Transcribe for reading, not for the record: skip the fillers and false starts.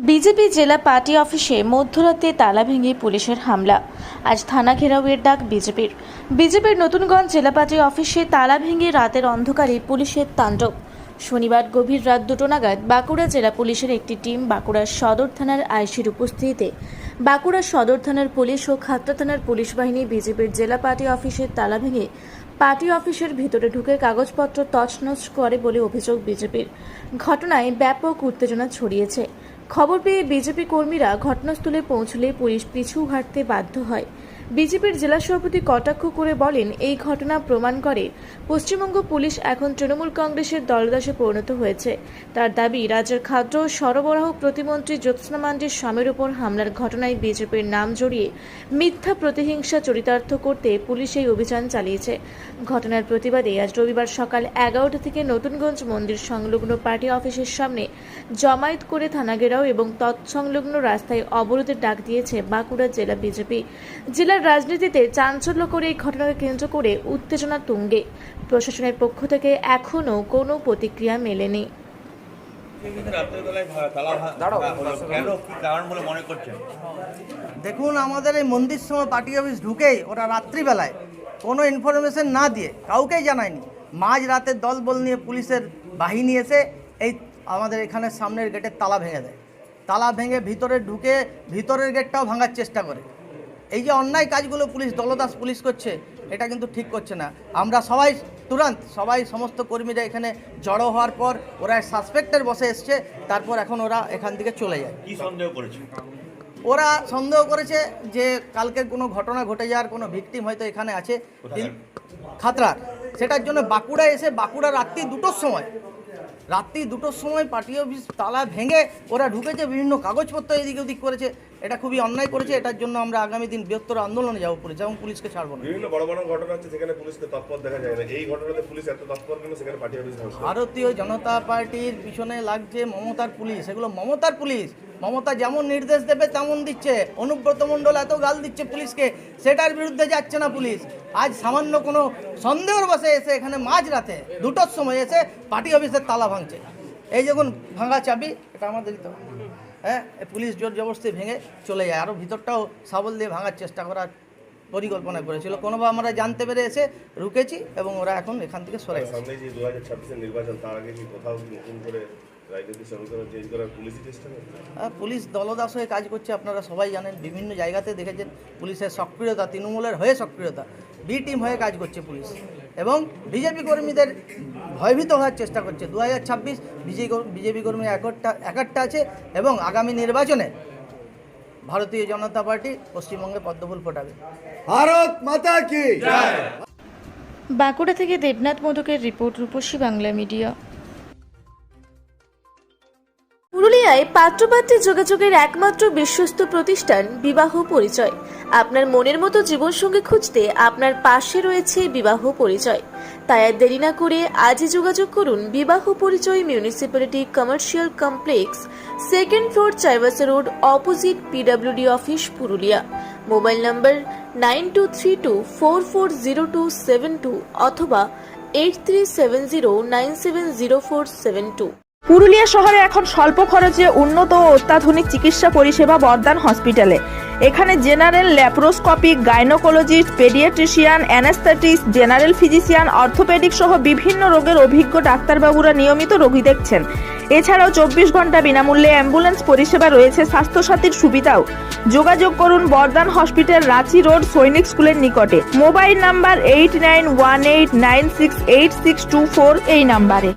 BJP জেলা party অফিসে মধ্যরাতে তালা ভেঙে পুলিশের হামলা। আজ থানা ঘেরাওয়ের ডাক বিজেপির নতুনগঞ্জ জেলা পার্টি অফিসে তালা ভেঙে রাতের অন্ধকারে পুলিশের তাণ্ডব। শনিবার গভীর রাত 2টো নাগাদ বাঁকুড়া জেলা পুলিশের একটি টিম বাঁকুড়া সদর থানার আইসির উপস্থিতিতে বাঁকুড়া সদর থানার পুলিশ ও খাতড়া থানার পুলিশ বাহিনী বিজেপির জেলা পার্টি অফিসের তালা ভেঙে পার্টি অফিসের ভিতরে ঢুকে কাগজপত্র তছনছ করে বলে অভিযোগ বিজেপির। ঘটনায় ব্যাপক উত্তেজনা ছড়িয়েছে। খবর পেয়ে বিজেপি কর্মীরা ঘটনাস্থলে পৌঁছলে পুলিশ পিছু হাঁটতে বাধ্য হয়। বিজেপির জেলা সভাপতি কটাক্ষ করে বলেন, এই ঘটনা প্রমাণ করে পশ্চিমবঙ্গ পুলিশ এখন তৃণমূল কংগ্রেসের দলদাসে পরিণত হয়েছে। তার দাবি, রাজ্যের খাদ্য সরবরাহ প্রতিমন্ত্রী জ্যোৎস্না মান্ডির স্বামীর উপর হামলার ঘটনায় বিজেপির নাম জড়িয়ে মিথ্যা প্রতিহিংসা চরিতার্থ করতে পুলিশ এই অভিযান চালিয়েছে। ঘটনার প্রতিবাদে আজ রবিবার সকাল 11টা থেকে নতুনগঞ্জ মন্দির সংলগ্ন পার্টি অফিসের সামনে জমায়েত করে থানা ঘেরাও এবং তৎসংলগ্ন রাস্তায় অবরোধের ডাক দিয়েছে বাঁকুড়া জেলা বিজেপি। জেলার রাজনীতিতে চাঞ্চল্য করে এই ঘটনাকে কেন্দ্র করে উত্তেজনা তুঙ্গে। প্রশাসনের পক্ষ থেকে এখনও কোনো প্রতিক্রিয়া মেলেনি। দেখুন, আমাদের এই মন্দির সময় পার্টি অফিস ঢুকেই ওরা রাত্রিবেলায় কোনো ইনফরমেশন না দিয়ে কাউকেই জানায়নি, মাঝ রাতের দলবল নিয়ে পুলিশের বাহিনী এসে এই আমাদের এখানে সামনের গেটের তালা ভেঙে দেয়। তালা ভেঙে ভিতরে ঢুকে ভিতরের গেটটাও ভাঙার চেষ্টা করে। এই যে অন্যায় কাজগুলো পুলিশ দলদাস পুলিশ করছে, এটা কিন্তু ঠিক করছে না। আমরা সবাই সমস্ত কর্মীরা এখানে জড়ো হওয়ার পর ওরা সাসপেক্টের বসে এসছে, তারপর এখন ওরা এখান থেকে চলে যায়। কি সন্দেহ করেছে? ওরা সন্দেহ করেছে যে কালকের কোনো ঘটনা ঘটে যাওয়ার কোনো ভিকটিম হয়তো এখানে আছে খাতড়ার। সেটার জন্য বাঁকুড়া এসে বাঁকুড়া রাত্রি 2টোর সময় পার্টি অফিস তালা ভেঙে ওরা ঢুকেছে, বিভিন্ন কাগজপত্র এদিক ওদিক করেছে। এটা খুবই অন্যায় করেছে। এটার জন্য আমরা আগামী দিন বৃহত্তর আন্দোলনে যাবো পুলিশ এবং পুলিশকে ছাড়বো না। বিভিন্ন বড় বড় ঘটনা হচ্ছে যেখানে পুলিশকে তৎপর দেখা যায় না, এই ঘটনাতে পুলিশ এত তৎপর কেন? সেখানে পার্টি অফিস ভারতীয় জনতা পার্টির পিছনে লাগছে মমতার পুলিশ। এগুলো মমতার পুলিশ। মমতা যেমন নির্দেশ দেবে তেমন দিচ্ছে। অনুব্রত মণ্ডল এত গাল দিচ্ছে পুলিশকে, সেটার বিরুদ্ধে যাচ্ছে না পুলিশ। আজ সামান্য কোনো সন্দেহের বসে এসে এখানে মাঝ রাতে 2টোর সময় এসে পার্টি অফিসের তালা ভাঙছে। এই দেখুন ভাঙা চাবি, এটা আমাদের দিতে হবে। হ্যাঁ, পুলিশ জোর জবরদস্তি ভেঙে চলে যায়। আরও ভিতরটাও সাবল দিয়ে ভাঙার চেষ্টা করার পরিকল্পনা করেছিল। কোনোভাবে আমরা জানতে পেরে এসে রুকেছি এবং ওরা এখন এখান থেকে সরে গেছে। সামনে যে 2026-এর নির্বাচন, তার আগে কি কোথাও নতুন করে রাজনৈতিক সমীকরণ চেঞ্জ করার পুলিশই চেষ্টা করে? পুলিশ দলদাস হয়ে কাজ করছে, আপনারা সবাই জানেন। বিভিন্ন জায়গাতে দেখেছেন পুলিশের সক্রিয়তা, তৃণমূলের হয়ে সক্রিয়তা, বি টিম হয়ে কাজ করছে পুলিশ এবং বিজেপি কর্মীদের ভয়ভীত হওয়ার চেষ্টা করছে। 2026 বিজেপি কর্মী একটা আছে এবং আগামী নির্বাচনে ভারতীয় জনতা পার্টি পশ্চিমবঙ্গে পদ্মফুল ফোটাবে। ভারত মাতা কি জয়। বাঁকুড়া থেকে দেবনাথ মোদকের রিপোর্ট, রূপসী বাংলা মিডিয়া। পুরুলিয়ায় পাত্রপাত্রী যোগাযোগের একমাত্র বিশ্বস্ত প্রতিষ্ঠান বিবাহ পরিচয়। আপনার মনের মতো জীবনসঙ্গী খুঁজতে আপনার পাশে রয়েছে বিবাহ পরিচয়। তাই আর দেরি না করে আজই যোগাযোগ করুন বিবাহ পরিচয়, municipality commercial complex, 2nd floor, Chaibasa road, opposite PWD office, Purulia. Mobile নম্বর 9232440272 অথবা 8370970472। পুরুলিয়া শহরে এখন স্বল্প খরচে উন্নত ও অত্যাধুনিক চিকিৎসা পরিষেবা বর্ধমান হসপিটালে। এখানে general, laparoscopic, gynaecologist, paediatrician, anaesthetist, general physician, orthopaedic সহ বিভিন্ন রোগের অভিজ্ঞ ডাক্তারবাবুরা নিয়মিত রোগী দেখছেন। এছাড়াও 24 ঘন্টা বিনামূল্যে অ্যাম্বুলেন্স পরিষেবা রয়েছে, স্বাস্থ্যসাথীর সুবিধাও। যোগাযোগ করুন বর্ধমান হসপিটাল, রাঁচি রোড, সৈনিক স্কুলের নিকটে। মোবাইল নাম্বার 8918968624 এই নাম্বারে।